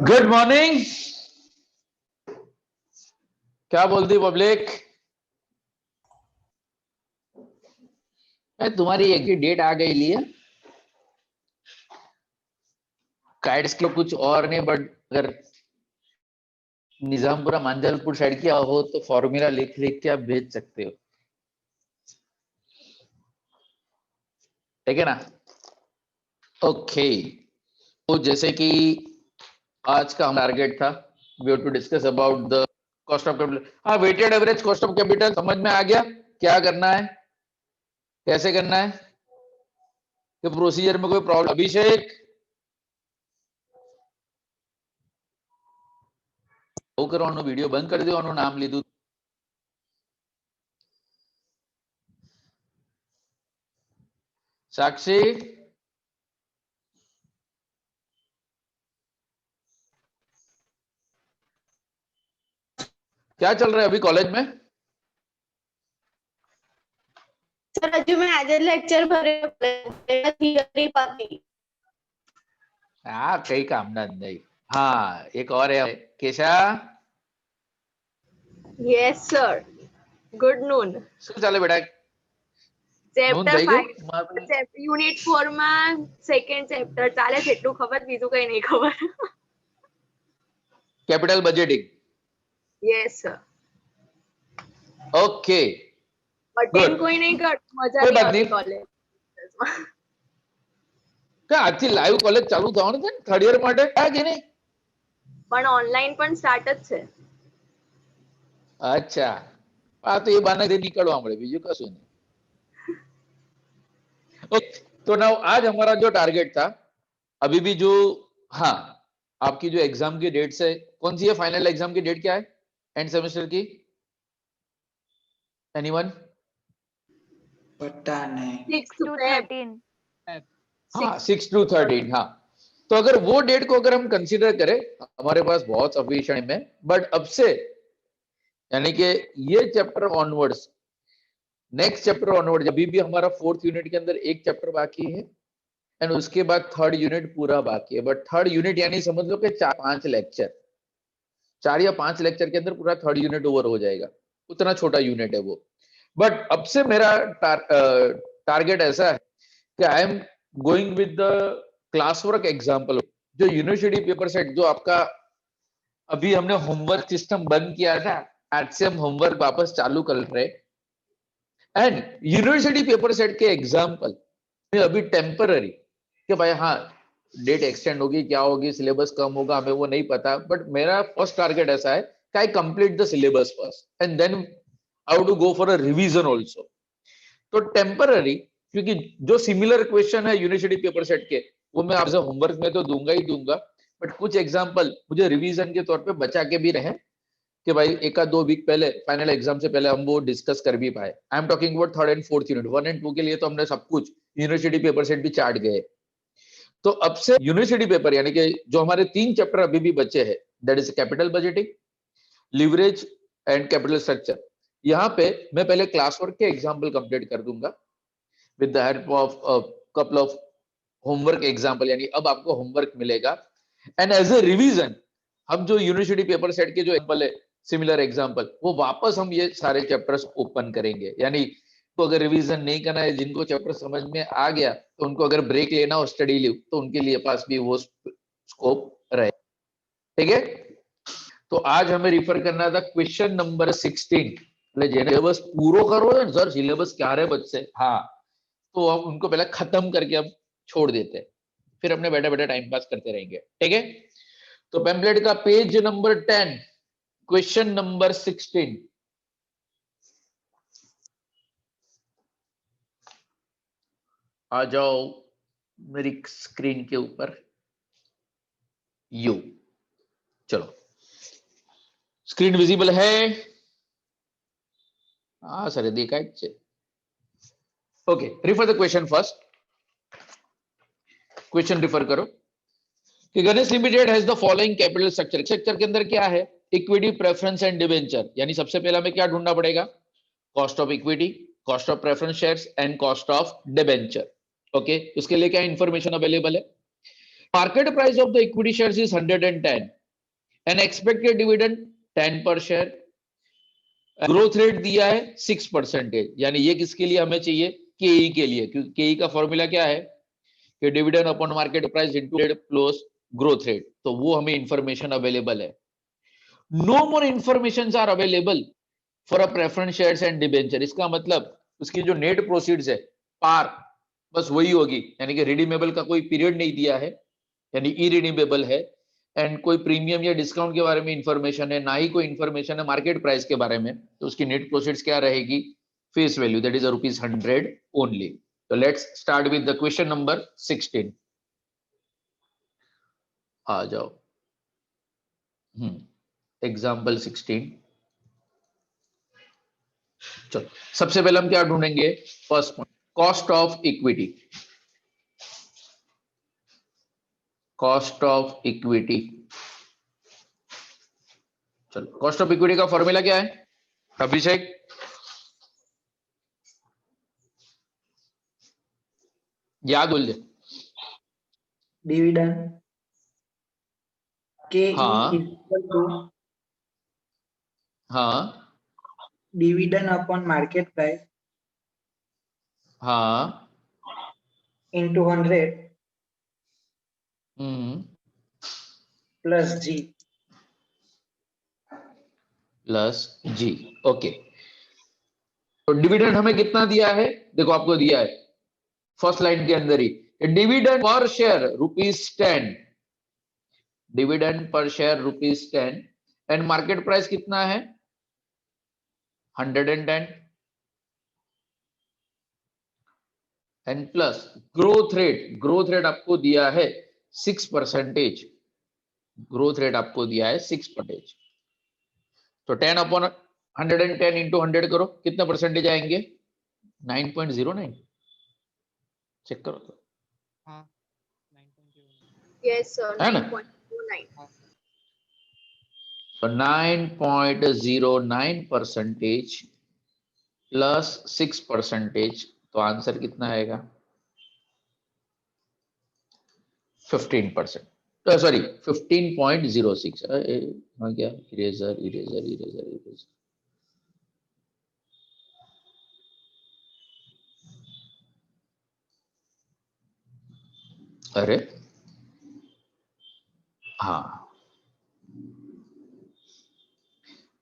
Good morning. क्या बोलती public? तुम्हारी एक ही डेट आ गई लिए काइट्स के कुछ और नहीं, बट अगर निजामपुरा मांजलपुर साइड किया हो तो फॉर्मूला लिख लिख के आप भेज सकते हो, ठीक है ना? ओके, तो जैसे कि आज का हमारा टारगेट था, we have to discuss about the cost of capital. हाँ, weighted average cost of capital समझ में आ गया क्या करना है, कैसे करना है, कि प्रोसीजर में कोई प्रॉब्लम? अभिषेक वो करो, वीडियो बंद कर दो, नाम ले दू। साक्षी क्या चल रहा है अभी कॉलेज में? सर हजू मैं आज लेक्चर भरे थियरी पाती। हाँ, कई काम नहीं। हाँ, एक और है केशा। Yes sir, good noon. શું ચાલે બેટા? નોંધ ચેપ્ટર થઈ ગયું? 5 યુનિટ 4 માં સેકન્ડ ચેપ્ટર ચાલે છે, એટલું ખબર, બીજું કઈ નહીં ખબર. Capital budgeting. Yes sir. Okay, attend કોઈ નહીં કરતું, મજા કોઈ નહીં બાત આવતી નહીં. કોલેજમાં. કે આજથી લાઈવ કોલેજ ચાલુ થવાનું છે ને થર્ડ યર માટે, હા કે નહીં? પણ ઓનલાઈન પણ સ્ટાર્ટ જ છે. અચ્છા, આ તો એ બાને નીકળવા મળે, બીજું કશું નહીં. ओके, तो नाउ आज हमारा जो टारगेट था, अभी भी जो, हाँ, आपकी जो एग्जाम की डेट है, कौन सी है फाइनल एग्जाम की डेट क्या है एंड सेमेस्टर की? एनीवन? पता नहीं। 6 to 13. हाँ, 6 to 13। हाँ, तो अगर वो डेट को अगर हम कंसीडर करें, हमारे पास बहुत सफिशिएंट है, बट अब से यानी कि ये chapter onwards, next chapter onward, अभी भी हमारा फोर्थ यूनिट के अंदर एक चैप्टर बाकी है एंड उसके बाद थर्ड यूनिट पूरा बाकी है। बट थर्ड यूनिट यानी समझ लो कि 4-5 लेक्चर, 4 या 5 लेक्चर के अंदर पूरा थर्ड यूनिट ओवर हो जाएगा, उतना छोटा यूनिट है वो। बट अब से मेरा टारगेट ऐसा है कि I am going with the class work example, जो यूनिवर्सिटी पेपर सेट, जो आपका अभी हमने होमवर्क सिस्टम बंद किया था, आज से हम होमवर्क वापस चालू कर रहे हैं। एंड यूनिवर्सिटी पेपर सेट के एग्जाम्पल में अभी टेम्पररी कि भाई हाँ डेट एक्सटेंड होगी, क्या होगी, सिलेबस कम होगा, हमें वो नहीं पता, बट मेरा फर्स्ट टारगेट ऐसा है कि I complete the syllabus first and then I would go for a revision also. तो टेम्पररी, क्योंकि जो सिमिलर क्वेश्चन है यूनिवर्सिटी पेपर सेट के, वो मैं आपसे होमवर्क में तो दूंगा ही दूंगा, बट कुछ एग्जाम्पल मुझे रिवीजन के तौर पे बचा के भी रहे कि भाई 1-2 वीक पहले फाइनल एग्जाम से पहले हम वो डिस्कस कर भी पाए। I am talking about third and fourth unit, 1 and 2 के लिए तो हमने सब कुछ यूनिवर्सिटी पेपर सेट भी चार्ट गए। तो अब से यूनिवर्सिटी पेपर यानी कि जो हमारे 3 चैप्टर अभी भी बचे हैं, that is capital budgeting, leverage and capital structure, यहाँ पे मैं पहले क्लास वर्क के एग्जाम्पल कंप्लीट कर दूंगा with the help of couple of homework example, यानी अब आपको होमवर्क मिलेगा एंड एज ए रिवीजन हम जो यूनिवर्सिटी पेपर सेट के जो एग्जाम्पल है, सिमिलर एग्जाम्पल, वो वापस हम ये सारे चैप्टर्स ओपन करेंगे। यानी तो अगर रिवीजन नहीं करना है, जिनको चैप्टर समझ में आ गया, तो उनको अगर ब्रेक लेना हो, स्टडी लीव, तो उनके लिए पास भी वो स्कोप रहे, ठीक है? तो आज हमें रिफर करना था क्वेश्चन नंबर 16, सिलेबस पूरा करो सर, सिलेबस क्या रहे बच्चे, हाँ, तो हम उनको पहले खत्म करके अब छोड़ देते हैं, फिर अपने बैठे बैठे टाइम पास करते रहेंगे, ठीक है? तो पेम्पलेट का पेज नंबर 10, क्वेश्चन नंबर 16, आ जाओ मेरी स्क्रीन के ऊपर, यू, चलो स्क्रीन विजिबल है? हाँ सर, देखा है। Okay, refer the question first, question refer करो कि Ganesh limited has the following capital structure. Structure के अंदर क्या है? इक्विटी, प्रेफरेंस एंड डिवेंचर, यानी सबसे पहले हमें क्या ढूंढना पड़ेगा? Cost of equity, cost of preference shares and cost of debenture. Okay, उसके लिए क्या इंफॉर्मेशन अवेलेबल है? Market price of the equity shares is 110 and expected dividend 10 पर शेयर, ग्रोथ रेट दिया है 6%, यानी ये किसके लिए हमें चाहिए? केई के लिए, क्योंकि केई का फॉर्मूला क्या है कि dividend upon market price into plus growth rate, तो वो हमें इंफॉर्मेशन अवेलेबल है. No more information are available for a preference shares and debenture. इसका मतलब उसकी जो नेट प्रोसीड्स है पार बस वही होगी, यानी कि रिडीमेबल का कोई पीरियड नहीं दिया है, यानी इरिडीमेबल है, एंड कोई प्रीमियम या डिस्काउंट के बारे में इंफॉर्मेशन है, ना ही कोई इंफॉर्मेशन है मार्केट प्राइस के बारे में. तो उसकी नेट प्रोसीड्स क्या रहेगी? Face value, that is ₹100 only. तो let's start with the question number 16. आ जाओ. एग्जाम्पल 16. चलो सबसे पहले हम क्या ढूंढेंगे? First point, cost of equity. Cost of equity. चलो कॉस्ट ऑफ इक्विटी का फॉर्मूला क्या है अभिषेक? याद बोल दे. डिविडेंड के हाँ. इक्वल टू हाँ. डिविडेंड अपॉन मार्केट प्राइस हाँ. into 100 plus G. Plus G. Okay. तो डिविडेंड हमें कितना दिया है? देखो आपको दिया है फर्स्ट लाइन के अंदर ही, dividend per share ₹10. Dividend per share ₹10 and market price कितना है? 110 and plus growth rate. Growth rate आपको दिया है 6%. ग्रोथ रेट आपको दिया है 6%. तो 10 अपॉन 110 इंटू 100 करो, कितना परसेंटेज आएंगे? 9.09. चेक करो तो, हाँ 9.09 यस सर, है ना? 9.29. तो 9.09% प्लस 6%, तो आंसर कितना आएगा? 15%. सॉरी 15.06. हाँ क्या, इरेजर इरेजर इरेजर इरेजर. अरे हाँ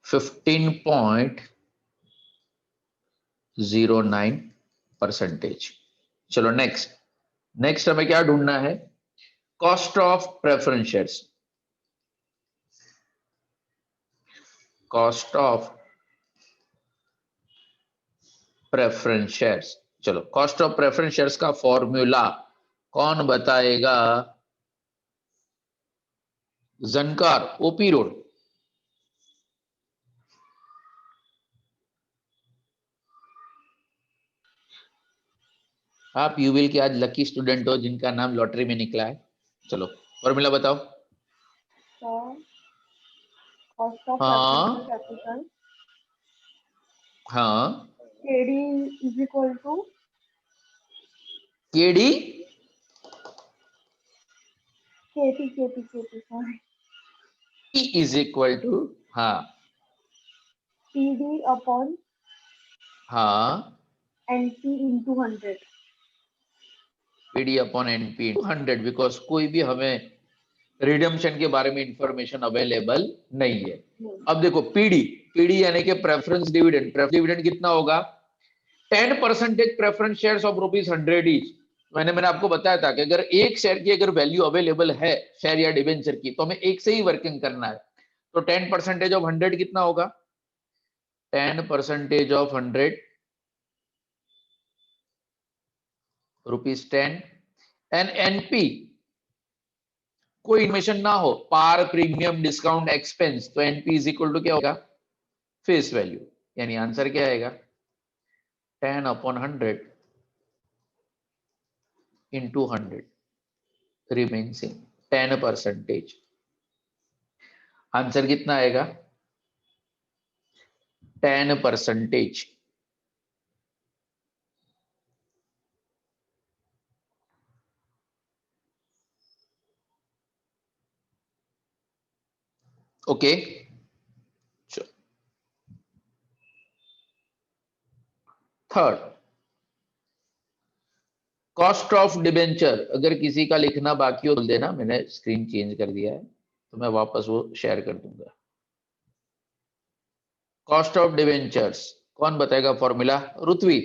15.09%. चलो नेक्स्ट. नेक्स्ट हमें क्या ढूंढना है? Cost of preference shares. Cost of preference shares. चलो कॉस्ट ऑफ प्रेफरेंस शेयर्स का फॉर्मूला कौन बताएगा? जनकार, ओपी रोड. आप यूविल के आज लकी स्टूडेंट हो जिनका नाम लॉटरी में निकला है. चलो फॉर्मूला बताओ. Cost of हाँ. preferential capital हाँ. KD is equal to KD KT sorry is equal to, हाँ PD upon हाँ, NP into 100. PD upon NP 100, because कोई भी हमें रिडम्पशन के बारे में इंफॉर्मेशन अवेलेबल नहीं है. अब देखो पीडी, पीडी यानी कि प्रेफरेंस डिविडेंड. प्रेफरेंस डिविडेंड कितना होगा? 10% प्रेफरेंस शेयर्स ऑफ ₹100 ईच. मैंने आपको बताया था कि अगर एक शेयर की अगर वैल्यू अवेलेबल है शेयर या डिबेंचर की, तो हमें एक से ही वर्किंग करना है. तो 10% ऑफ 100 कितना होगा? 10% ऑफ 100 ₹10 एंड एनपी कोई इन्फॉर्मेशन ना हो, पार, प्रीमियम, डिस्काउंट, एक्सपेंस, तो एनपी इज इक्वल टू क्या होगा? Face value. यानी आंसर क्या आएगा? 10 upon 100 into 100 remains in 10%. Answer कितना आएगा? 10%. Okay, third, cost of debenture. अगर किसी का लिखना बाकी हो बोल देना, मैंने स्क्रीन चेंज कर दिया है तो मैं वापस वो शेयर कर दूंगा। कॉस्ट ऑफ डिबेंचर्स कौन बताएगा फॉर्मूला? रुतवी।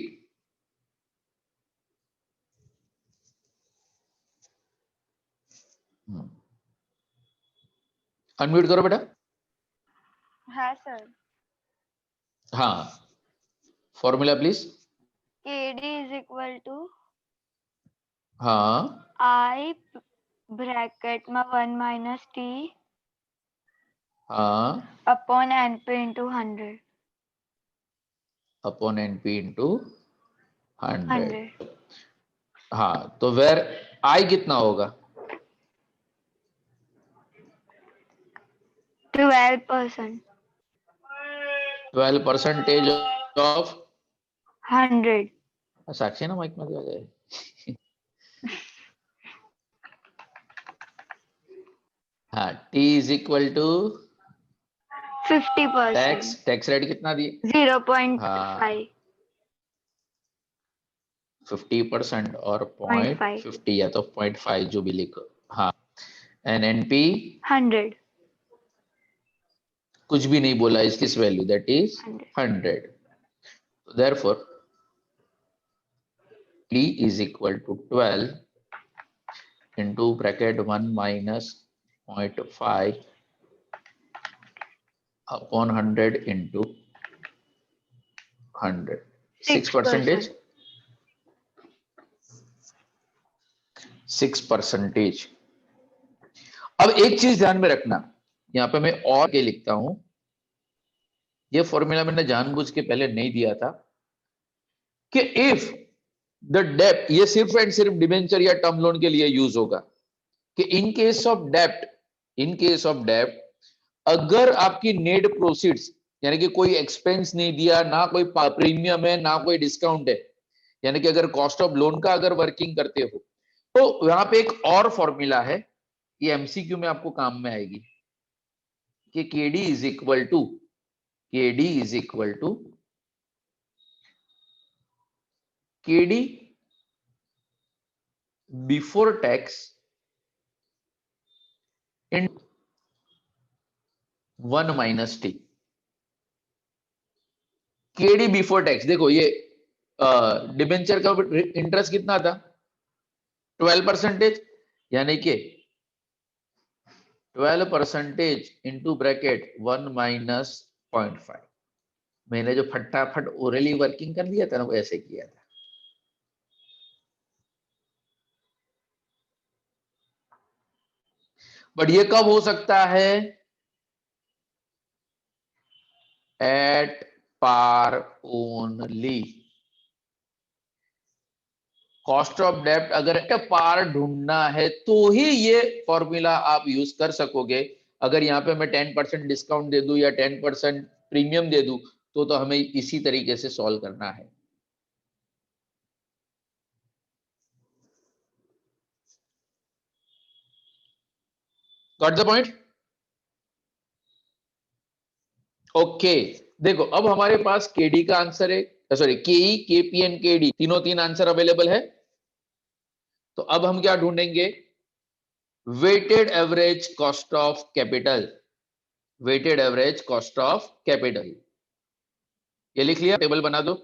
अनम्यूट करो बेटा। हाँ सर। हाँ, formula please. KD is equal to हाँ, I ब्रैकेट में 1 minus T हाँ, upon NP into 100. Upon NP into 100। 100. हाँ, तो वेर आई कितना होगा? 12%. 12% ऑफ 100. साक्षी ना माइक मध्ये आ जाए। हाँ, T is equal to 50%. Tax rate कितना दिए? 0.5. हाँ, 50% और 0.5. 0.50 या तो 0.5 जो भी लिखो। हाँ, एन एन पी 100. कुछ भी नहीं बोला, इसकी value that is 100. 100। Therefore T is equal to 12 into bracket 1 minus 0.5 upon 100 into 100, 6%। 6%। अब एक चीज ध्यान में रखना, यहां पे मैं और के लिखता हूं, ये फॉर्मूला मैंने जानबूझ के पहले नहीं दिया था कि इफ द डेप्ट, ये सिर्फ एंड सिर्फ डिबेंचर या टर्म लोन के लिए यूज होगा, कि in case of dept, in case of डेप्ट अगर आपकी नेट प्रोसीड्स यानी कि कोई एक्सपेंस नहीं दिया, ना कोई प्रीमियम है ना कोई डिस्काउंट है, यानी कि अगर कॉस्ट ऑफ लोन का अगर वर्किंग करते हो, तो यहां पे एक और फॉर्मूला है, ये एमसीक्यू में आपको काम में आएगी, कि KD is equal to, KD is equal to KD before tax in 1 minus T. KD before tax, देखो ये डिबेंचर का इंटरेस्ट कितना था? 12%, यानी कि 12% इंटू ब्रैकेट 1 माइनस 0.5। मैंने जो फटाफट ओरली वर्किंग कर दिया था ना, वो ऐसे किया था। बट ये कब हो सकता है? At par only. Cost of डेप्ट अगर एट पार ढूंढना है तो ही ये फॉर्मूला आप यूज कर सकोगे। अगर यहाँ पे मैं 10% डिस्काउंट दे दूं या 10% प्रीमियम दे दूं, तो हमें इसी तरीके से सॉल्व करना है। Got the point? ओके, देखो अब हमारे पास केडी का आंसर है, सॉरी केई, केपी एंड केडी तीनों तीन आंसर अवेलेबल है। तो अब हम क्या ढूंढेंगे? Weighted average cost of capital, weighted average cost of capital. ये लिख लिया, टेबल बना दो।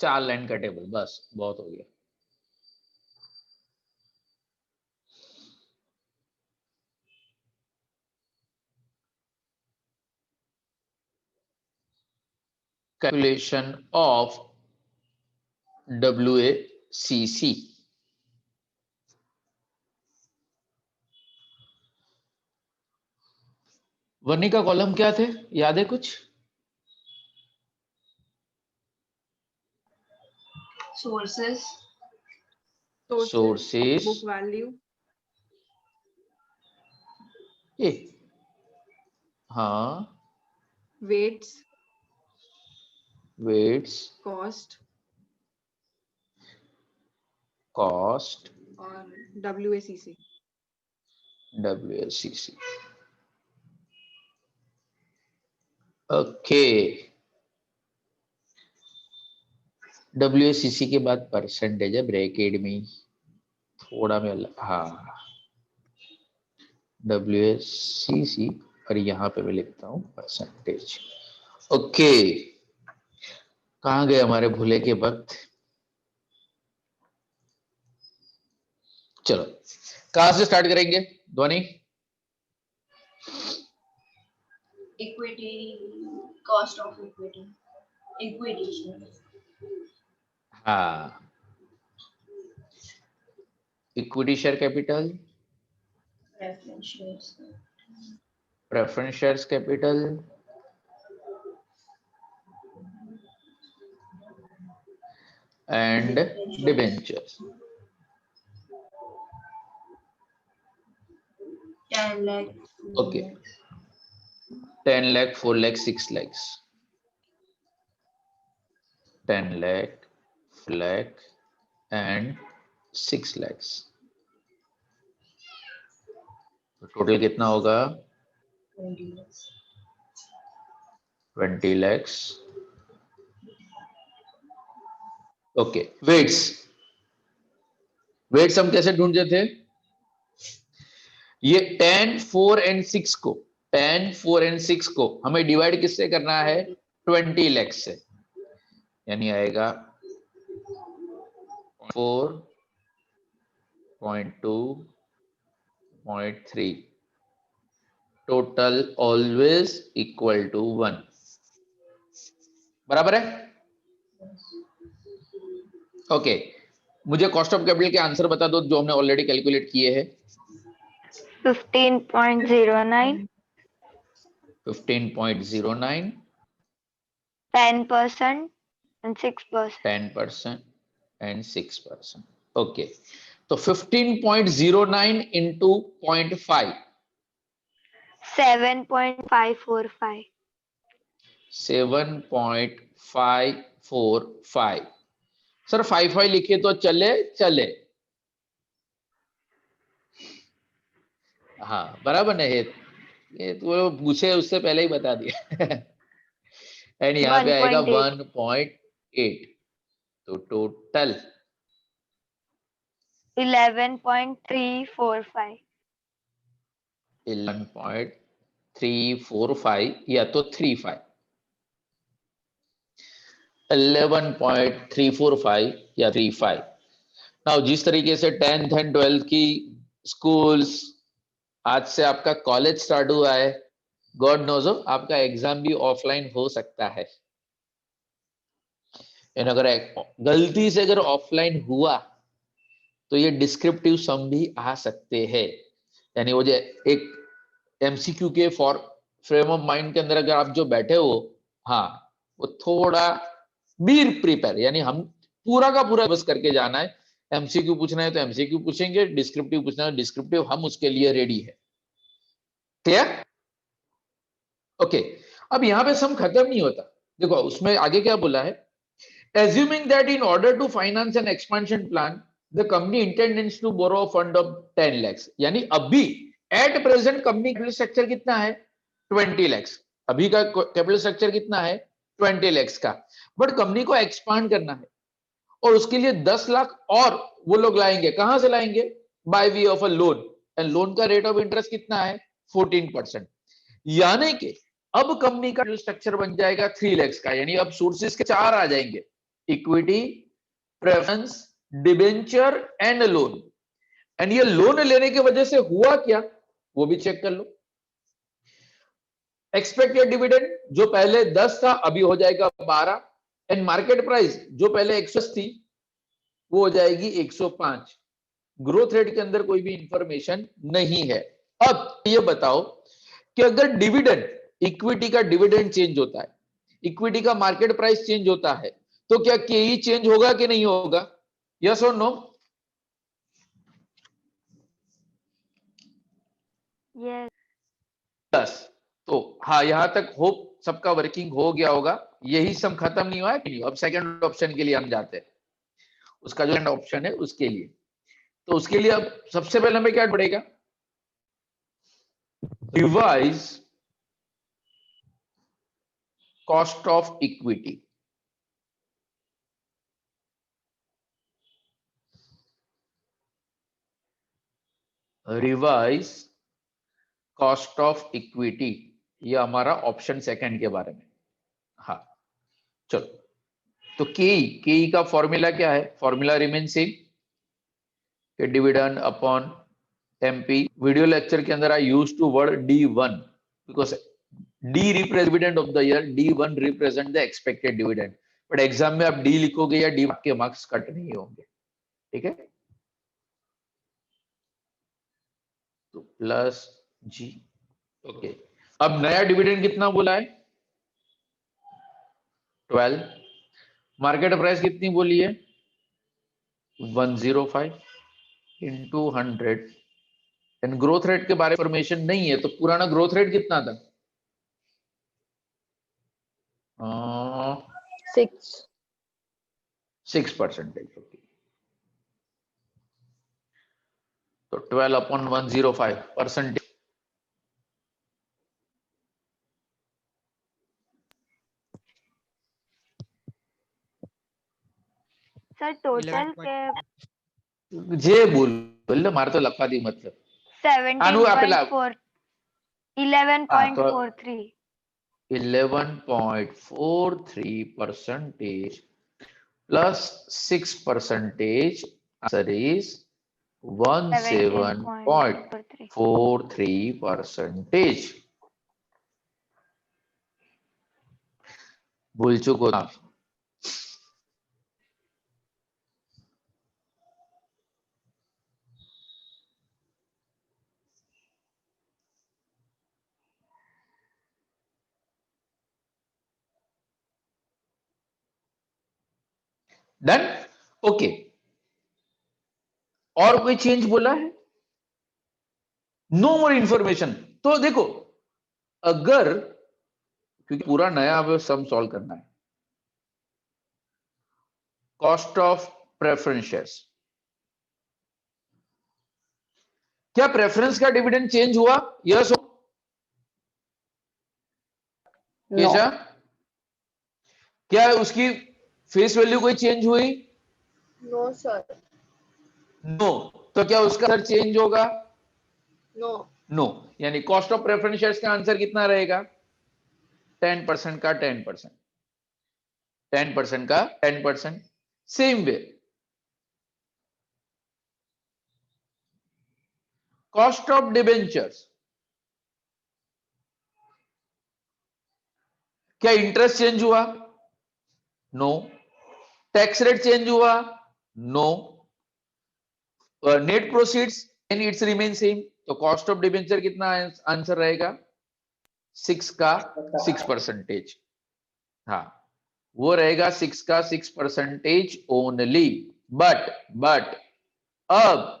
चार लाइन का टेबल, बस बहुत हो गया। calculation of WACC. वर्नी का कॉलम क्या थे, याद है कुछ? sources, सोर्सेस, book value, ये हाँ, weights, वेट्स, cost कॉस्ट, और WACC. WACC. ओके, WACC के बाद परसेंटेज है, ब्रैकेट में थोड़ा में हाँ, WACC और यहाँ पे मैं लिखता हूँ परसेंटेज. ओके, कहाँ गए हमारे भूले के वक्त? चलो, कहाँ से स्टार्ट करेंगे ध्वनि? Equity, cost of equity, equity shares. हाँ, equity share capital, Preference shares. Preference shares capital, and debentures. 10 lakh. Okay. 10 lakh, 4 lakh, 6 lakhs. 10 lakh, lakh and 6 lakhs. तो टोटल कितना होगा? 20 lakhs. Okay, weights. वेट्स हम कैसे ढूंढते थे? ये 10, 4 एंड 6 को, 10, 4 एंड 6 को हमें डिवाइड किससे करना है? 20 लाख से. यानी आएगा 4.2, 0.3. Total always equal to 1. बराबर है? ओके, मुझे कॉस्ट ऑफ कैपिटल के आंसर बता दो जो हमने ऑलरेडी कैलकुलेट किए हैं. 15.09, 15.09, 10% and 6%. 10% and 6%. ओके, तो 15.09 into 0.5, 7.545. 7.545. सर 55 लिखे तो चले. हाँ, बराबर है. ये तो पूछे उससे पहले ही बता दिया. एंड यहाँ पे आएगा 1.8. तो टोटल 11.345. 11.345 या तो 35. 11.345 या 35. नाउ जिस तरीके से 10th एंड 12th की स्कूल्स, आज से आपका कॉलेज स्टार्ट हुआ है, गॉड नोज आपका एग्जाम भी ऑफलाइन हो सकता है. अगर गलती से अगर ऑफलाइन हुआ तो ये डिस्क्रिप्टिव सम भी आ सकते हैं. यानी वो जो एक एमसीक्यू के फॉर फ्रेम ऑफ माइंड के अंदर अगर आप जो बैठे हो, हाँ, वो थोड़ा बी प्रिपेयर. यानी हम पूरा का पूरा बस करके जाना है. एमसीक्यू पूछना है तो एमसीक्यू पूछेंगे, डिस्क्रिप्टिव पूछना है डिस्क्रिप्टिव, हम उसके लिए रेडी है. क्लियर? ओके, अब यहां पे सम खत्म नहीं होता. देखो उसमें आगे क्या बोला है? Assuming that in order to finance an expansion plan, the company intends to borrow a fund of 10 lakhs. यानी अभी at present company capital structure कितना है? 20 lakhs. अभी का कैपिटल स्ट्रक्चर कितना है? 20 lakhs का. बट कंपनी को एक्सपांड करना है और उसके लिए 10 लाख और वो लोग लाएंगे. कहां से लाएंगे? By way of a loan. And loan का रेट ऑफ इंटरेस्ट कितना है? 14%. यानी कि अब कंपनी का स्ट्रक्चर बन जाएगा 3 lakhs का. यानी अब सोर्सेस के 4 आ जाएंगे: equity, preference, debenture and loan. And ये लोन लेने की वजह से हुआ क्या वो भी चेक कर लो. एक्सपेक्टेड डिविडेंड जो पहले 10 था अभी हो जाएगा 12, एंड मार्केट प्राइस जो पहले 110 थी वो हो जाएगी 105। ग्रोथ रेट के अंदर कोई भी इंफॉर्मेशन नहीं है। अब ये बताओ कि अगर डिविडेंड, इक्विटी का डिविडेंड चेंज होता है, इक्विटी का मार्केट प्राइस चेंज होता है, तो क्या केई चेंज होगा कि नहीं होगा? यस और नो? yes, yes. तो हाँ, यहां तक होप सबका वर्किंग हो गया होगा। यही सम खत्म नहीं हुआ है कि नहीं? अब सेकंड ऑप्शन के लिए हम जाते हैं, उसका जो ऑप्शन है उसके लिए। तो उसके लिए अब सबसे पहले हमें क्या पड़ेगा? Revise cost of equity. Revise cost of equity, ये हमारा ऑप्शन सेकंड के बारे में। हाँ चलो, तो केई का फॉर्मूला क्या है? Formula remain same, dividend upon MP. Video lecture के अंदर I use to word D1 because D represent dividend of the year, D1 represent the expected dividend. But exam में आप डी लिखोगे या डी, आपके मार्क्स कट नहीं होंगे, ठीक है? तो प्लस जी, ओके। अब नया डिविडेंड कितना बोला है? 12। मार्केट प्राइस कितनी बोली है? 105 इंटू 100। एंड ग्रोथ रेट के बारे में इंफॉर्मेशन नहीं है, तो पुराना ग्रोथ रेट कितना था? 6%। ओके, तो 12 अपॉन 105%। सर टोटल 11 के जे बोल मारे तो लखवा दी मतलब आनु आपेला 17.4 हाँ, तो 11.43 11.43% plus 6%, answer is 17.43 17.43%। भूल चुको ना? Done, okay. और कोई चेंज बोला है? No more information. तो देखो, अगर, क्योंकि पूरा नया हमें सम सॉल्व करना है, कॉस्ट ऑफ प्रेफरेंस शेयर्स, क्या प्रेफरेंस का डिविडेंड चेंज हुआ? यस केशा? क्या उसकी फेस वैल्यू कोई चेंज हुई? No sir. नो। तो क्या उसका आंसर चेंज होगा? नो। नो। यानी कॉस्ट ऑफ प्रेफरेंस शेयर्स का आंसर कितना रहेगा? 10% का 10%, 10% का 10%। Same way cost of debentures, क्या इंटरेस्ट चेंज हुआ? नो। टैक्स रेट चेंज हुआ? No. Net proceeds and its remain same. तो कॉस्ट ऑफ डिबेंचर कितना आंसर रहेगा? 6 का 6%। हाँ, वो रहेगा 6 का 6% ओनली। बट अब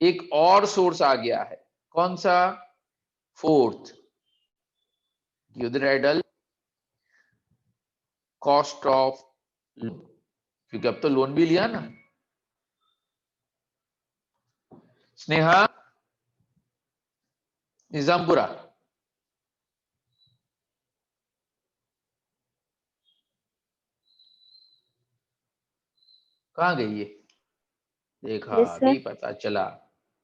एक और सोर्स आ गया है। कौन सा? फोर्थ, यूनिडाइडल कॉस्ट ऑफ लोन, क्योंकि अब तो लोन भी लिया ना। स्नेहा निजामपुरा, कहां गई ये? देखा, Yes, sir. अभी पता चला।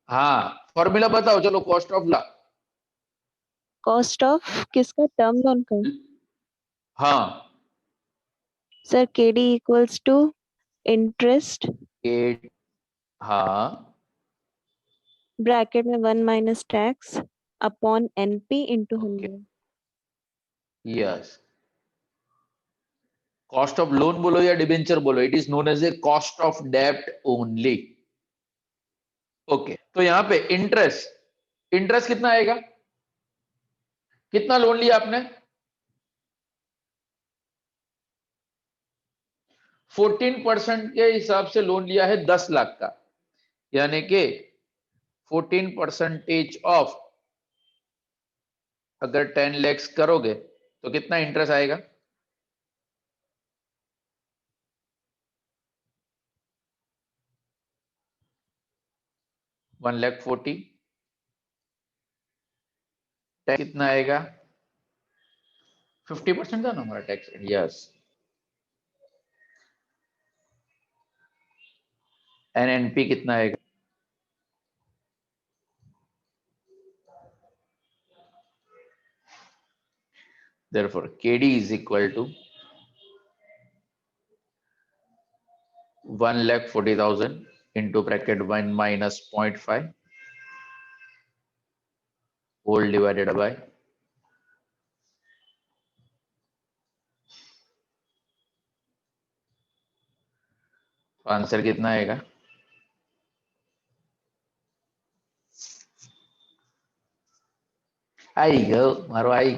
हाँ, फॉर्मूला बताओ चलो, कॉस्ट ऑफ ला। कॉस्ट ऑफ किसका? टर्म लोन का? हाँ, sir KD equals to interest at, हाँ, ब्रैकेट में 1 minus tax upon NP into okay. 100। Yes, cost of loan बोलो या डिबेंचर बोलो, it is known as a cost of डेप्ट ओनली। ओके, तो यहां पे इंटरेस्ट कितना आएगा? कितना लोन लिया आपने? 14% के हिसाब से लोन लिया है 10 लाख का, यानी कि 14% ऑफ अगर 10 lakhs करोगे तो कितना इंटरेस्ट आएगा? ₹1,40,000। टैक्स कितना आएगा? 50% था ना हमारा टैक्स। यस, एनएनपी कितना आएगा? Therefore, KD is equal to 1,40,000 into bracket 1 minus 0.5 whole divided by answer कितना आएगा? आई गो मारो आई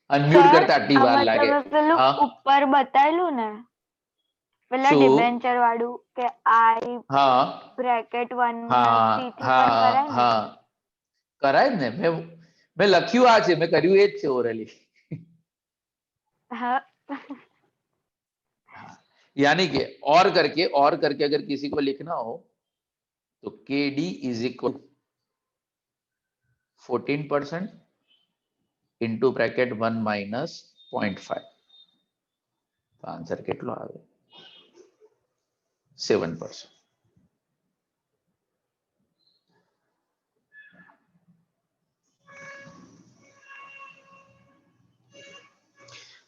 अनम्यूट સર करता आटी बार આમાં लागे। તમે પેલું हाँ ઉપર બતાવેલું ને પેલા શું? ડિબેન્ચર વાળું કે I हाँ બ્રેકેટ 1 માં हाँ C થી પણ કરાય ને? हाँ कराय ने मैं लख्यू आ छे मैं कर्यु एज छे ओरली। હા यानी कि और करके अगर किसी को लिखना हो तो KD is equal 14% into bracket 1 minus 0.5 तो आंसर केटलो आवे 7%।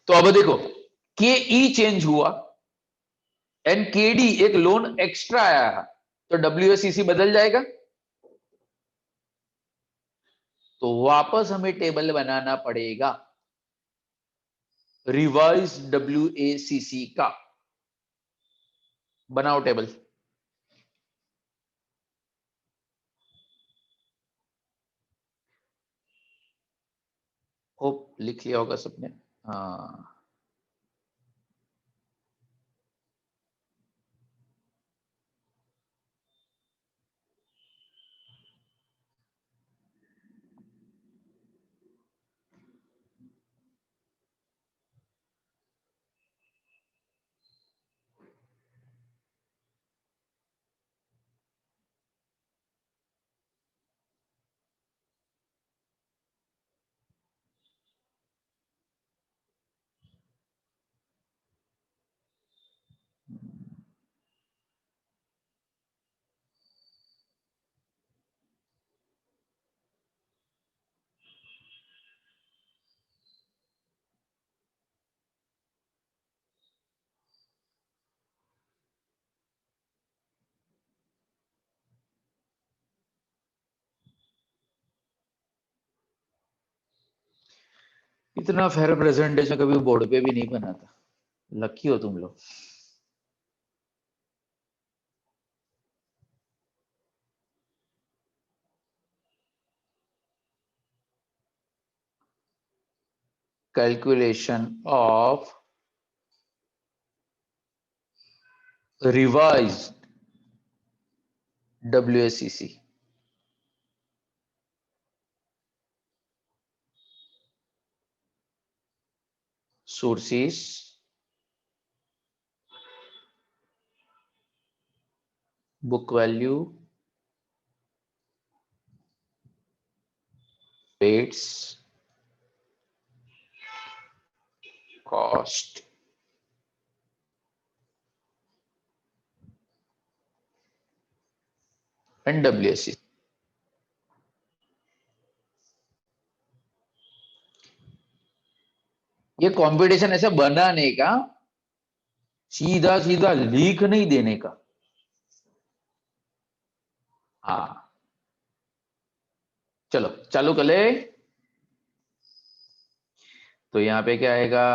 तो अब देखो के ई चेंज हुआ एंड केडी एक लोन एक्स्ट्रा आया है तो डब्ल्यूएसीसी बदल जाएगा। तो वापस हमें टेबल बनाना पड़ेगा रिवाइज डब्ल्यूएसीसी का। बनाओ टेबल। होप लिख लिया होगा सबने। हाँ इतना फेयर प्रेजेंटेशन कभी बोर्ड पे भी नहीं बना था। लकी हो तुम लोग। Calculation of revised WACC sources book value rates cost and WACC। ये कंपटीशन ऐसे बनाने का, सीधा सीधा लीक नहीं देने का। हाँ चलो चालू कर ले। तो यहाँ पे क्या आएगा,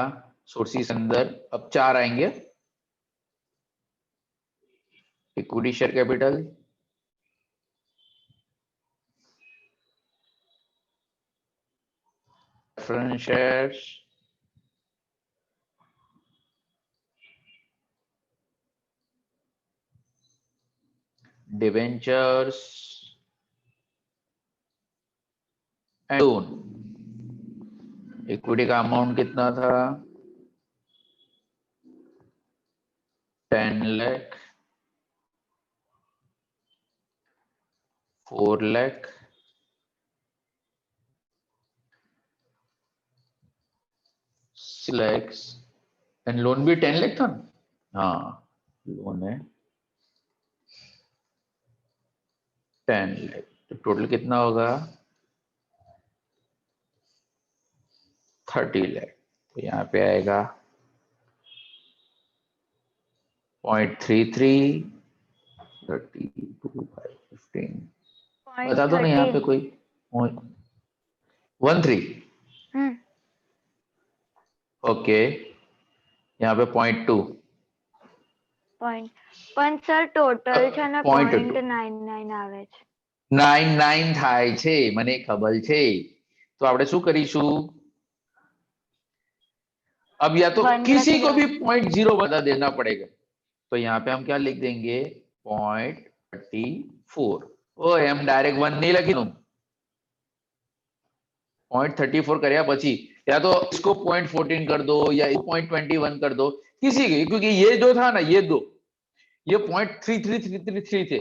सोर्सेस अंदर अब 4 आएंगे, equity share capital, preference shares, debentures and loan. Equity का अमाउंट कितना था, 10 लाख, 4 लाख, 6 लाख एंड लोन भी 10 लाख था ना। हाँ, लोन है 10 लाख, तो टोटल कितना होगा 30 लाख। तो यहाँ पे आएगा 0.33, 32, 15, बता दो ना यहाँ पे कोई 13। ओके, यहाँ पे 0.2, પણ સર ટોટલ છે ને 0.2. 0.99 આવે છે. 99 થાય છે, મને ખબર છે। तो આપણે શું કરીશું, अब या तो One किसी लख को भी दिया। 0.0 बता देना पड़ेगा। तो यहाँ पे हम क्या लिख देंगे 0.34। ओ हम डायरेक्ट 1 नहीं लखी दूं, 0.34 કર્યા પછી या तो इसको 0.14 कर दो या 0.21 कर दो, किसी की, क्योंकि ये जो था ना ये दो, ये 0.33333 थे,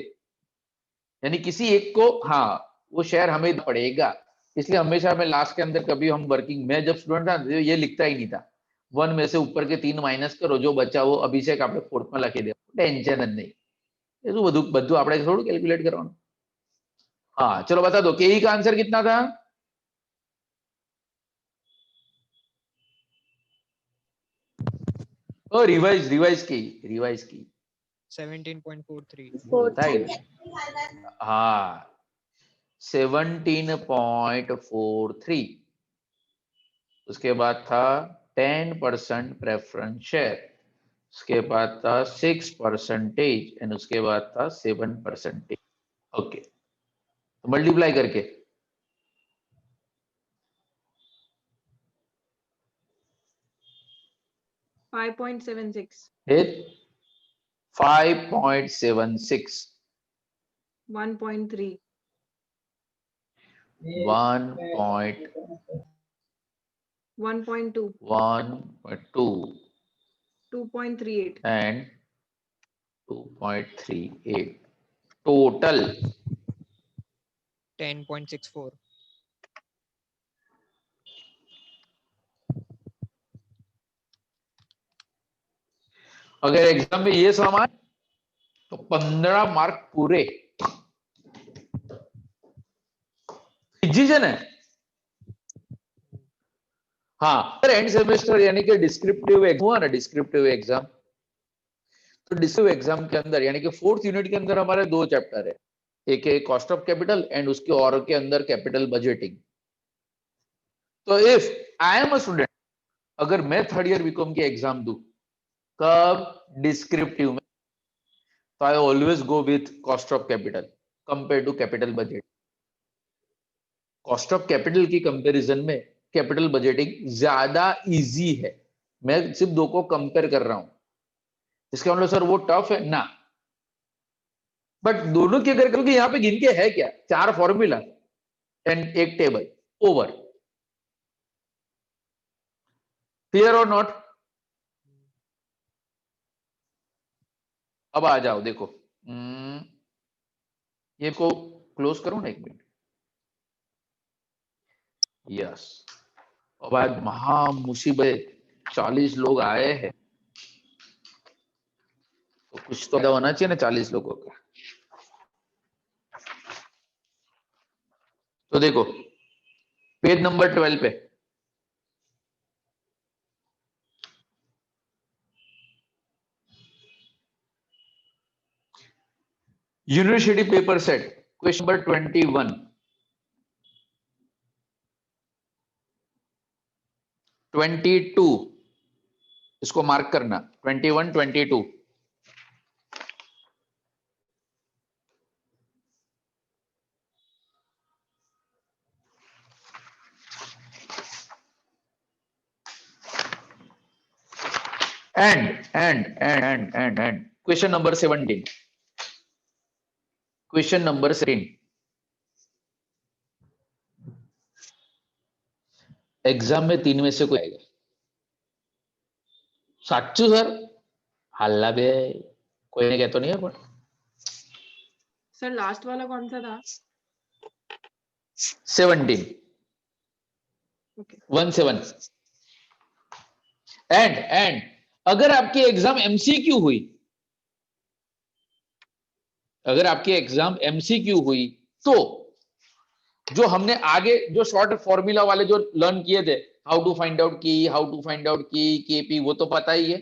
यानी किसी एक को, हाँ वो शेयर हमें पड़ेगा। इसलिए हमेशा हमें लास्ट के अंदर कभी हम वर्किंग में जब स्टूडेंट था तो ये लिखता ही नहीं था, 1 में से ऊपर के 3 माइनस करो, जो बचा वो अभिषेक આપણે ફોર્થમાં લખી દે, ટેન્શન જ નહીં। એ શું બધું બધું આપણે થોડું કેલ્ક્યુલેટ કરવાનું। हाँ चलो बता दो केई का आंसर कितना था, ओ रिवाइज की 17.43. बताइए। हाँ 17.43। उसके बाद था 10% प्रेफरेंस शेयर, उसके बाद था 6% एंड उसके बाद था 7%। ओके, तो मल्टीप्लाई करके 5.76, फिर 5.76, 1.3, 1.2, 1.2 2.38, and 2.38 total 10.64. अगर एग्जाम में ये सवाल तो 15 मार्क पूरे। इजी है ना। हाँ एंड सेमेस्टर यानी कि डिस्क्रिप्टिव एग्जाम हुआ ना, डिस्क्रिप्टिव एग्जाम, तो डिस्क्रिप्टिव एग्जाम के अंदर यानी कि 4th यूनिट के अंदर हमारे 2 चैप्टर है, एक है कॉस्ट ऑफ कैपिटल एंड उसके और के अंदर कैपिटल बजटिंग। तो if I am a student, अगर मैं 3rd ईयर बीकॉम की एग्जाम दूं कब, डिस्क्रिप्टिव में, तो I always go with cost of capital compare to capital budget. Cost of capital की कंपैरिजन में कैपिटल बजटिंग ज्यादा इजी है। मैं सिर्फ 2 को कंपेयर कर रहा हूं, इसका मतलब सर वो टफ है ना, बट दोनों की अगर क्योंकि यहां पे गिन के है क्या, 4 फॉर्मूला एंड एक टेबल, ओवर। क्लियर और नॉट। अब आ जाओ देखो, ये को क्लोज करो ना 1 मिनट। यस, अब आज महा मुसीबत, 40 लोग आए हैं, तो कुछ तो होना चाहिए ना 40 लोगों का। तो देखो पेज नंबर 12 पे university paper set question number 21। 22, इसको मार्क करना, 21, 22। And question number 17, question number 17, exam में 3 में से कोई आएगा। साचू सर हल्ला बे कोई ने कहते नहीं है पर सर लास्ट वाला कौन सा था? 17, ओके 17। एंड अगर आपकी एग्जाम एमसीक्यू हुई, अगर आपकी एग्जाम एमसीक्यू हुई तो जो हमने आगे जो शॉर्ट फॉर्मूला वाले जो लर्न किए थे, हाउ टू फाइंड आउट की, हाउ टू फाइंड आउट की, केपी, वो तो पता ही है।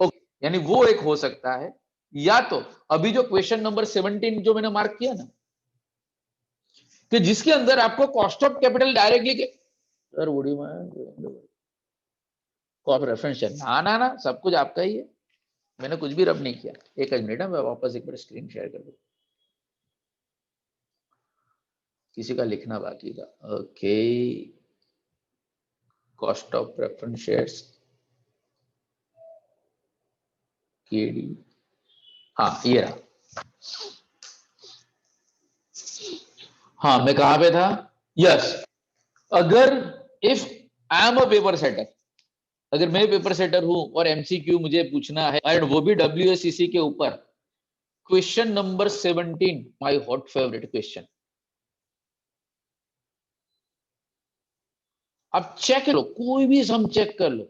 ओके, यानी वो एक हो सकता है, या तो अभी जो क्वेश्चन नंबर 17 जो मैंने मार्क किया ना, कि जिसके अंदर आपको cost of capital directly sir कॉप रेफरेंस है ना ना ना, सब कुछ आपका ही है, मैंने कुछ भी रब नहीं किया। एक मिनट है, मैं वापस एक बार स्क्रीन शेयर कर दूं, किसी का लिखना बाकी था। Okay, cost of preference shares KD, हाँ ये रहा। हाँ मैं कहां पे था? यस, अगर if I am a paper setter, अगर मैं पेपर सेटर हूं और एमसीक्यू मुझे पूछना है, और वो भी डब्ल्यूएससीसी के ऊपर, question number 17 my hot favourite question. आप चेक लो, कोई भी सम चेक कर लो,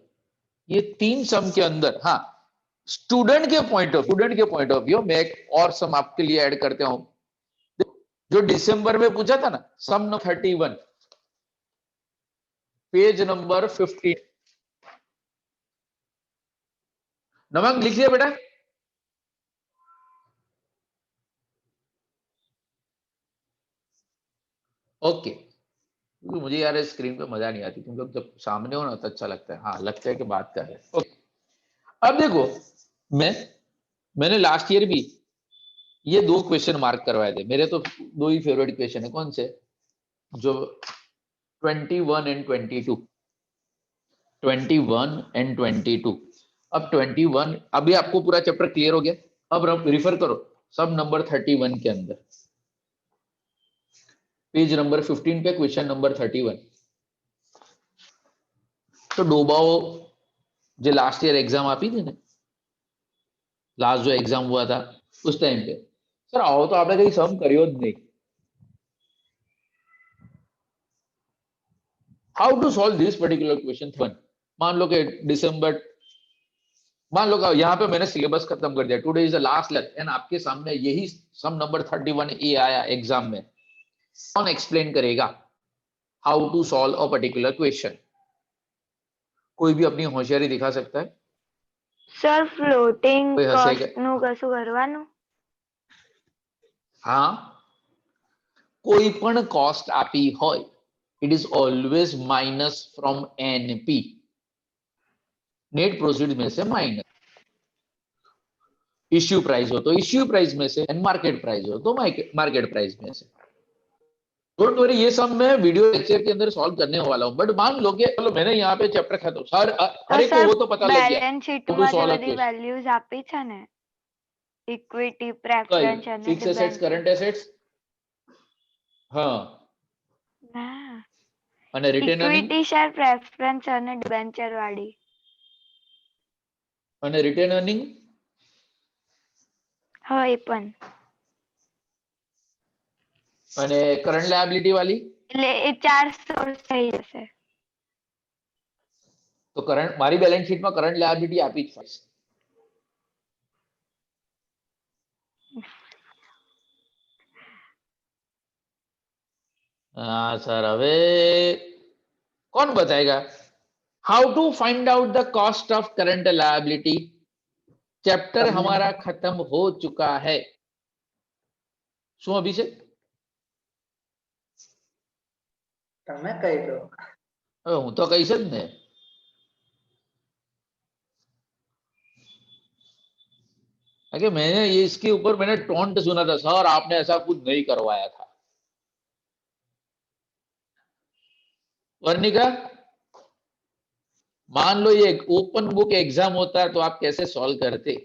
ये 3 सम के अंदर, हाँ स्टूडेंट के पॉइंट ऑफ व्यू मैं एक और सम आपके लिए ऐड करते हूं, जो दिसंबर में पूछा था ना, सम नंबर 31, पेज नंबर 15। नमक लिख लिया बेटा? ओके, क्योंकि मुझे यार स्क्रीन पे मजा नहीं आती, तुम लोग जब सामने हो ना तो अच्छा लगता है, हाँ लगता है कि बात कर रहे हैं। ओके, अब देखो, मैंने लास्ट ईयर भी ये 2 क्वेश्चन मार्क करवाए थे, मेरे तो 2 ही फेवरेट क्वेश्चन है। कौन से? जो 21 एंड 22, 21 एंड 22। अब 21, अभी आपको पूरा चैप्टर क्लियर हो गया, अब रिफर करो सब नंबर 31 के अंदर, पेज नंबर 15 पे क्वेश्चन नंबर 31। तो डोबाओ जो लास्ट ईयर एग्जाम आपी थी ना, लास्ट जो एग्जाम हुआ था उस टाइम पे, सर आओ तो आपने कहीं सम करियो ज नहीं। How to solve this particular question 1? मान लो कि दिसंबर, मान लो यहाँ पे मैंने सिलेबस खत्म कर दिया, today is the last lecture, and आपके सामने यही सम नंबर 31 ए आया एग्जाम में, कौन एक्सप्लेन करेगा how to solve a particular question? कोई भी अपनी होशियारी दिखा सकता है? સર ફ્લોટિંગ कोई हंसेगा? કોસ્ટ નું કશું કરવાનું? हाँ, कोई पण कॉस्ट आपी होय, it is always minus from NP, net proceed में से माइनस, इश्यू प्राइस हो तो इश्यू प्राइस में से, एंड मार्केट प्राइस हो तो मार्केट प्राइस में से। डोंट वरी, ये सब मैं वीडियो लेक्चर के अंदर सॉल्व करने वाला हूं, बट मान लो कि चलो मैंने यहाँ पे चैप्टर खत्म, हर एक को वो तो पता लग गया બેલેન્સ how to શીટમાં જે solve a બધી question. વેલ્યુઝ આપી છે ને, ઇક્વિટી कई પ્રેફરન્સ અને fix assets, debenture, current assets, हाँ, ના અને retain earning, equity share preference અને ડિબેન્ચર વાળી, અને रिटेन अर्निंग, હા એ પણ, અને करंट लायबिलिटी वाली। એટલે એ 4 સોર્સ થઈ જશે. तो करंट मारी बैलेंस शीट में करंट लायबिलिटी आपी ज છે। हाँ सर, હવે कौन बताएगा how to find out the cost of current liability? Chapter हमारा खत्म हो चुका है। શું અભિષેક? તમે કહી દો। હવે હું તો કહીશ જ ને. कि मैंने ये इसके ऊपर मैंने टोंट सुना था, सर आपने ऐसा कुछ नहीं करवाया था. वर्णिका, मान लो ये ओपन बुक एग्जाम होता है तो आप कैसे सॉल्व करते?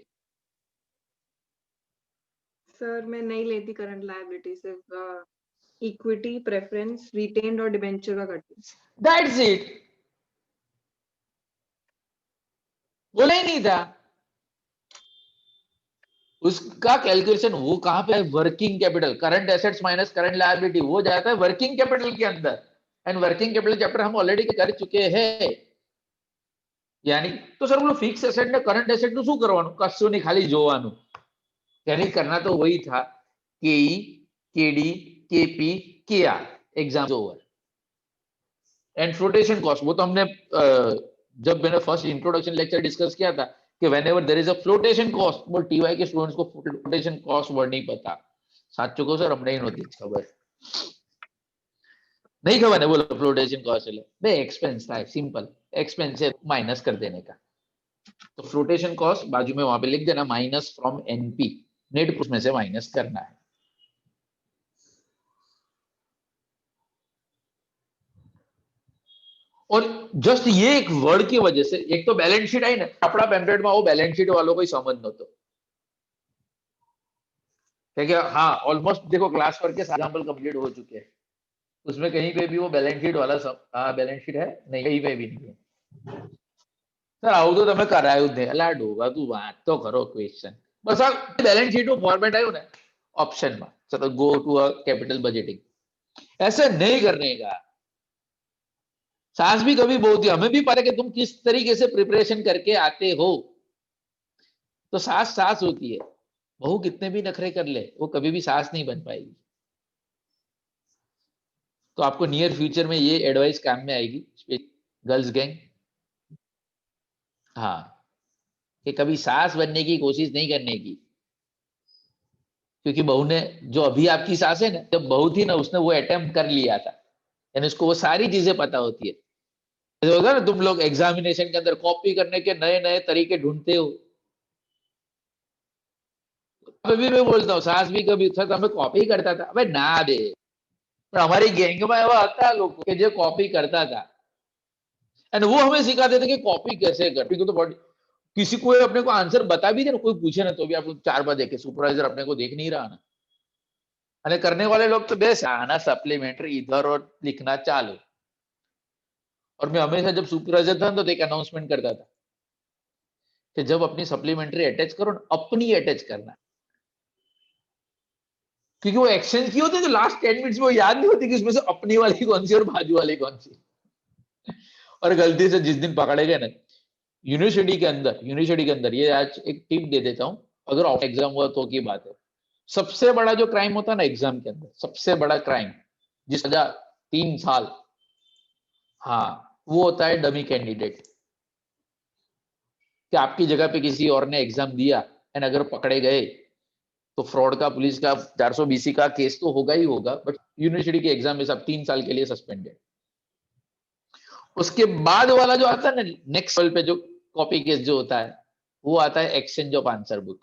सर मैं नहीं लेती करंट लायबिलिटी, सिर्फ इक्विटी, प्रेफरेंस, रिटेन्ड और डिबेंचर का करती हूँ. That's it. बोला ही नहीं था. उसका कैलकुलेशन वो कहां पे है? Working capital, current assets minus current liability, वो जाता है वर्किंग कैपिटल के अंदर. एंड वर्किंग कैपिटल चैप्टर हम ऑलरेडी कर चुके हैं. यानी तो सर बोलो फिक्स एसेट ने करंट एसेट નું શું કરવાનું? કશું નહીં, ખાલી જોવાનું. यानी करना तो वही था, KE, KD, KP, KR. Exam over. And flotation cost, वो तो हमने जब मैंने फर्स्ट इंट्रोडक्शन लेक्चर डिस्कस किया था कि whenever there is a flotation cost, वो टीवाई के स्टूडेंट्स को फ्लोटेशन कॉस्ट वर्ड नहीं पता. સાચું કહો સર, અમને નહોતી ખબર. नहीं खबर है, बोलो फ्लोटेशन कॉस्ट है बे एक्सपेंस था, सिंपल एक्सपेंस से माइनस कर देने का. तो फ्लोटेशन कॉस्ट बाजू में वहां पे लिख देना, माइनस फ्रॉम एनपी, नेट उसमें से माइनस करना है. और जस्ट ये एक वर्ड की वजह से, एक तो बैलेंस शीट आई ना, अपना पेम्पलेट में वो बैलेंस शीट वालों को ही समझ नतो. क्योंकि हाँ ऑलमोस्ट देखो क्लास वर्क के एग्जांपल कंप्लीट हो चुके हैं, उसमें कहीं पे भी वो बैलेंस शीट वाला सब बैलेंस शीट है नहीं, कहीं पे भी नहीं है. सर આવું તો તમે કરાયું જ નહીં. અલા ડોગા તું વાત તો કરો ક્વેશ્ચન. બસ આ બેલેન્સ શીટ નું ફોર્મેટ આવ્યું ને ऑप्शन में, चलो go to a capital budgeting. ऐसे नहीं करने का. सास भी कभी बहुत, हमें भी पता है कि तुम किस तरीके से प्रिपरेशन करके आते हो. तो सास सास होती है, बहू कितने भी नखरे कर ले वो कभी भी सास नहीं बन पाएगी. तो आपको नियर फ्यूचर में ये एडवाइस काम में आएगी, गर्ल्स गैंग. हाँ, कि कभी सास बनने की कोशिश नहीं करने की. क्योंकि बहू ने, जो अभी आपकी सास है ना, जब बहू थी ना उसने वो अटेम्प्ट कर लिया था, यानी उसको वो सारी चीजें पता होती है. जैसे होता है ना, तुम लोग एग्जामिनेशन के अंदर कॉपी करने के नए नए तरीके ढूंढते हो. अभी मैं बोलता हूँ, सास भी कभी सर हमें कॉपी करता था. अबे ना दे, पर हमारी गैंग में एवा હતા લોકો કે જે कॉपी करता था, एंड वो हमें सिखाते थे कि कॉपी कैसे करती. तो किसी को अपने को आंसर बता भी दे ना, कोई पूछे ना, तो भी आप 4 बार देखे, सुपरवाइजर अपने को देख नहीं रहा ना. अरे करने वाले लोग तो बेस्ट आना सप्लीमेंट्री इधर और लिखना चालू. और मैं हमेशा जब सुपरवाइजर था तो एक अनाउंसमेंट करता था कि जब अपनी सप्लीमेंट्री अटैच करो ना, अपनी अटैच करना. क्योंकि वो एक्सचेंज की होती है तो लास्ट 10 मिनट्स में वो याद नहीं होती कि उसमें से अपनी वाली कौन सी और बाजू वाली कौन सी. और गलती से जिस दिन पकड़े गए ना यूनिवर्सिटी के अंदर, ये आज एक टिप दे देता हूं, अगर ऑफ एग्जाम हुआ तो की बात है. सबसे बड़ा जो क्राइम होता है ना एग्जाम के अंदर, सबसे बड़ा क्राइम जिस सजा 3 साल, हाँ वो होता है डमी कैंडिडेट. कि आपकी जगह पे किसी और ने एग्जाम दिया एंड अगर पकड़े गए तो फ्रॉड का, पुलिस का 420 का केस तो होगा ही होगा, बट यूनिवर्सिटी के एग्जाम में सब 3 साल के लिए सस्पेंडेड. उसके बाद वाला जो आता है ना नेक्स्ट लेवल पे, जो कॉपी केस जो होता है, वो आता है एक्सचेंज ऑफ आंसर बुक.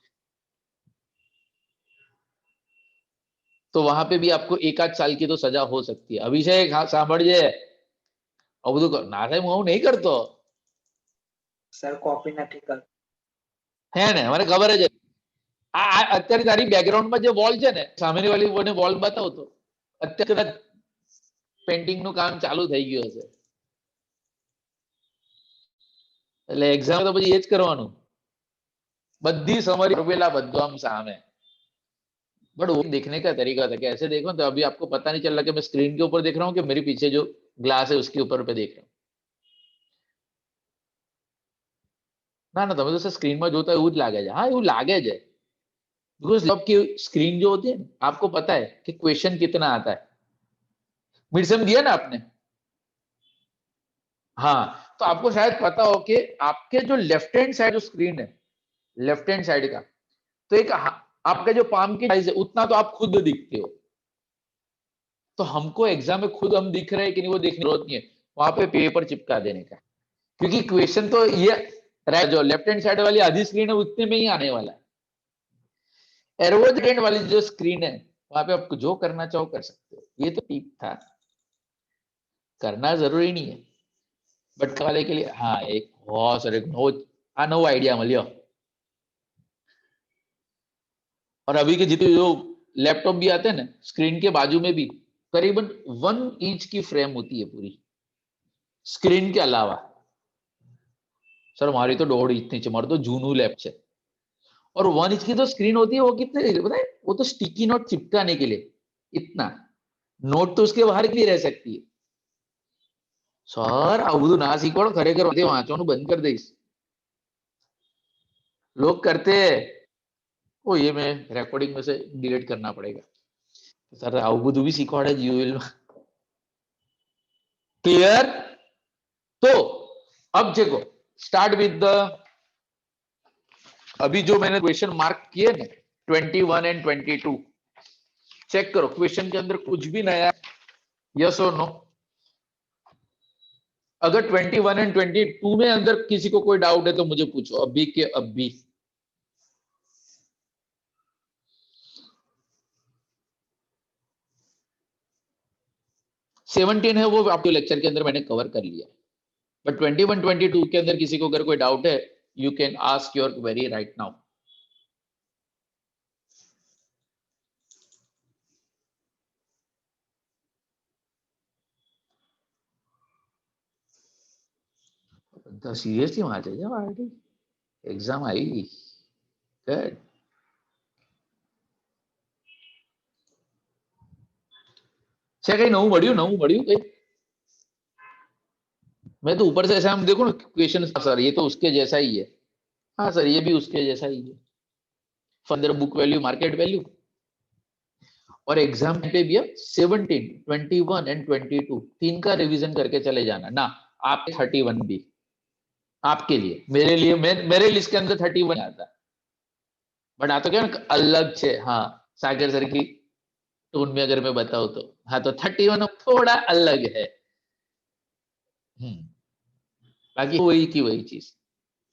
तो वहां पे भी आपको 1-8 साल की तो सजा हो सकती है. अभिषेक हाँ સાંભળજે, આ બધું ના થાય હું નહીં કરતો. સર કોપી નથી કરતો. હે ને, મને ખબર જ. આ અત્યારે તારી બેકગ્રાઉન્ડમાં જે વોલ છે ને, સામેની વાળી મને વોલ બતાવો તો અત્યારે પેઇન્ટિંગ નું કામ ચાલુ થઈ ગયું હશે. એટલે એક્ઝામ તો પછી એ જ કરવાનું, બધી સમરી પેલા બધું આમ સામે. बट वो देखने का तरीका था कि ऐसे देखो तो अभी आपको पता नहीं चल रहा कि मैं स्क्रीन के ऊपर देख रहा हूँ कि मेरे पीछे जो ग्लास है उसके ऊपर पे देख रहा हूँ. ना ना તમે તો સ્ક્રીન માં જોતા એવું જ લાગે છે. હા એવું લાગે છે, बिकॉज आपकी स्क्रीन जो होती है आपको पता है कि क्वेश्चन कितना आता है. मिड सेम दिया ना आपने, हाँ तो आपको शायद पता हो कि आपके जो लेफ्ट हैंड साइड जो स्क्रीन है, लेफ्ट हैंड साइड का, तो एक आपका जो पाम की साइज है उतना तो आप खुद दिखते हो. तो हमको एग्जाम में खुद हम दिख रहे हैं कि नहीं वो देखने की जरूरत नहीं है. वहां पे पेपर चिपका देने का, क्योंकि क्वेश्चन तो ये जो लेफ्ट हैंड साइड वाली आधी स्क्रीन है उतने में ही आने वाला है। एरोजेंट वाली जो स्क्रीन है वहां पे आप जो करना चाहो कर सकते हो। ये तो ठीक था, करना जरूरी नहीं है, बट वाले के लिए हाँ एक बहुत सारे नव आइडिया મળ્યો। और अभी के जितने जो लैपटॉप भी आते हैं ना, स्क्रीन के बाजू में भी करीबन 1 इंच की फ्रेम होती है पूरी स्क्रीन के अलावा। सर हमारी तो 1.5 इंच नीचे, हमारे तो जूनू लैब है। और 1 इंच की तो स्क्रीन होती है, वो कितने पता है, वो तो स्टिकी नोट चिपकाने के लिए, इतना नोट तो उसके बाहर के लिए रह सकती है। सर आવું બધું ના શીખવાડો, ખરેખર વાંચવાનું બંધ કરી દઈશ। लोग करते हैं, ओ ये मैं रिकॉर्डिंग में से डिलीट करना पड़ेगा। सर આવું બધું भी શીખવાડે જીયુએલ में। क्लियर? तो अब देखो स्टार्ट विद द, अभी जो मैंने क्वेश्चन मार्क किए ना 21 एंड 22, चेक करो क्वेश्चन के अंदर कुछ भी नया, यस और नो। अगर 21 एंड 22 में अंदर किसी को कोई डाउट है तो मुझे पूछो अभी के अभी। सेवनटीन है वो आपके लेक्चर के अंदर मैंने कवर कर लिया, बट 21 22 के अंदर किसी को अगर कोई डाउट है, you can ask your query write now. तो सीरियसली वहां चल जाओ, ऑलरेडी एग्जाम आई। गुड। છે કઈ નવું મળ્યું કઈ? मैं तो ऊपर से ऐसा हम देखो ना क्वेश्चन, सर ये तो उसके जैसा ही है। हाँ सर ये भी उसके जैसा ही है। Further book value, market value, और एग्जाम पे भी 17, 21 एंड 22 तीन का रिवीजन करके चले जाना ना। आप 31 भी आपके लिए, मेरे लिए, मेरे लिस्ट के अंदर 31 आता, बट आता क्या ना अलग से। हाँ सागर सर की टोन में अगर मैं बताऊं तो, हाँ तो 31 थोड़ा अलग है। बाकी वही की वही चीज,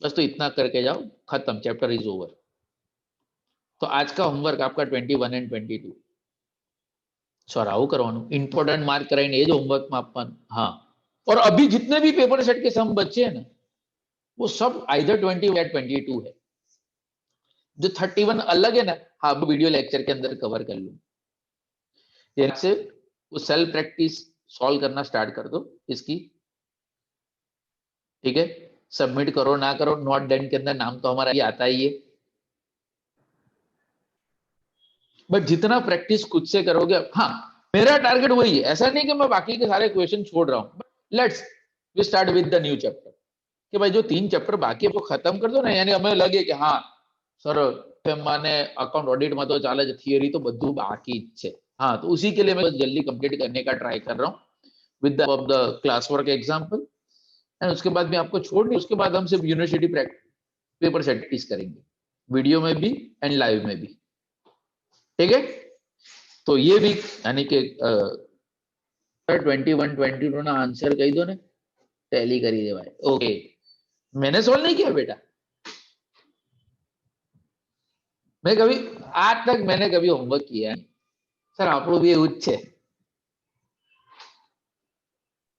बस तो इतना करके जाओ, खत्म, चैप्टर इज ओवर। तो आज का होमवर्क आपका 21 एंड 22 सर આવું કરવાનું, इंपॉर्टेंट मार्क कराइने जो होमवर्क में આપવાનું। हाँ, और अभी जितने भी पेपर सेट के सम बच्चे हैं ना, वो सब आइदर 20 या 22 है। जो 31 अलग है ना, हाँ वीडियो लेक्चर के अंदर कवर कर लूँ। से वो सेल्फ प्रैक्टिस सॉल्व करना स्टार्ट कर दो इसकी, ठीक है। सबमिट करो ना करो, नॉट डन के अंदर नाम तो हमारा ये आता ही है, बट जितना प्रैक्टिस खुद से करोगे। हाँ मेरा टारगेट वही है, ऐसा नहीं कि मैं बाकी के सारे क्वेश्चन छोड़ रहा हूँ। Let's we start with the new chapter, कि भाई जो 3 चैप्टर बाकी है वो खत्म कर दो ना। यानी हमें लगे कि हाँ सर माने अकाउंट ऑडिट में तो चाले, थियरी तो બધું बाकी है। हाँ तो उसी के लिए मैं जल्दी कंप्लीट करने का ट्राई कर रहा हूँ with the class work example. And उसके बाद मैं आपको छोड़ नहीं, उसके बाद हम सिर्फ यूनिवर्सिटी पेपर प्रैक्टिस करेंगे, वीडियो में भी एंड लाइव में भी, ठीक है। तो ये भी यानी कि 21 22 ना आंसर कही दो ने, टैली करी दे भाई। ओके, मैंने सोल्व नहीं किया बेटा, मैं कभी आज तक मैंने कभी होमवर्क किया है सर। આપણું भी એવું જ છે,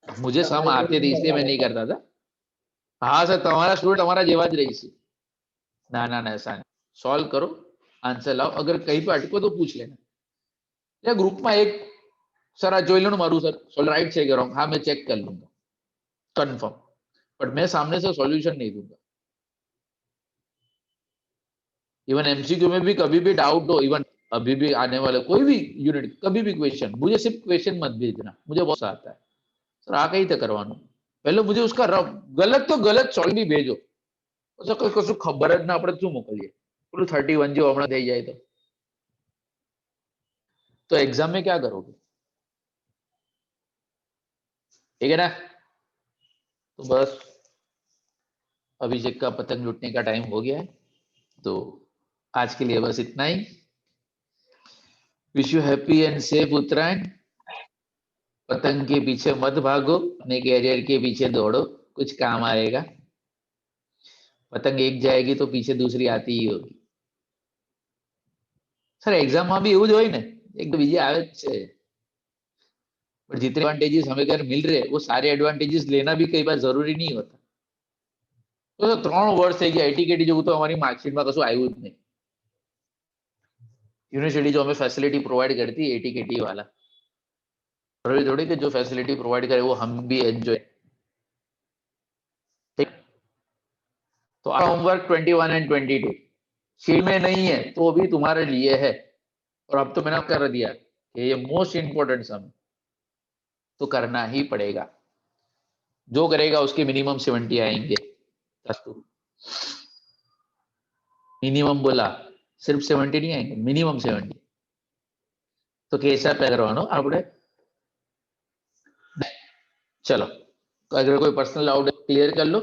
मुझे सम आते थे इसलिए मैं नहीं करता था। हाँ सर तुम्हारा स्टूडेंट हमारा जेवा ज रही सी। ना ना ना ऐसा नहीं, सॉल्व करो, आंसर लाओ, अगर कहीं पे अटको तो पूछ लेना, या ग्रुप में एक सर आ જોઈ લો ને મારું સર સોલ્વ राइट છે કે રોંગ, हाँ मैं चेक कर लूंगा कंफर्म, बट मैं सामने से सॉल्यूशन नहीं दूंगा। इवन एमसीक्यू में भी कभी भी डाउट हो, इवन अभी भी आने वाले कोई भी यूनिट कभी भी क्वेश्चन, मुझे सिर्फ क्वेश्चन मत भेजना, मुझे बहुत आता है सर आ कई तो करवानो, पहले मुझे उसका गलत तो गलत सॉल्व भी भेजो, कशु खबर ज ना पड़े शू मोकलीए, पेलू 31 जो हमणां थई जाए तो एग्जाम में क्या करोगे, ठीक है ना। तो बस अभिषेक का पतंग लूटने का टाइम हो गया है, तो आज के लिए बस इतना ही। Wish you happy and safe Uttarayan. पतंग के पीछे मत भागो, अपने कैरियर के पीछे दौड़ो, कुछ काम आएगा। पतंग एक जाएगी तो पीछे दूसरी आती ही होगी। सर एग्जाम में भी એવું જ હોય ને, એક તો બીજી આવે જ છે, पर जितने एडवांटेजेस हमें अगर मिल रहे वो सारे एडवांटेजेस लेना भी कई बार जरूरी नहीं होता। तो 3 વર્ષ થઈ ગયા એટીકેટી જેવું તો અમારી માર્કશીટમાં કશું આવ્યું જ નહીં। यूनिवर्सिटी जो हमें फैसिलिटी प्रोवाइड करती है एटीकेटी वाला, जरूरी थोड़ी कि जो फैसिलिटी प्रोवाइड करे वो हम भी एंजॉय। ठीक, तो होमवर्क 21 एंड 22 शीट में नहीं है तो भी तुम्हारे लिए है, और अब तो मैंने कर दिया कि ये मोस्ट इंपोर्टेंट सम तो करना ही पड़ेगा। जो करेगा उसके मिनिमम 70 आएंगे। मिनिमम बोला, सिर्फ 70 नहीं आएंगे, मिनिमम 70। तो कैसा करवानो आपने? चलो, अगर कोई पर्सनल डाउट क्लियर कर लो।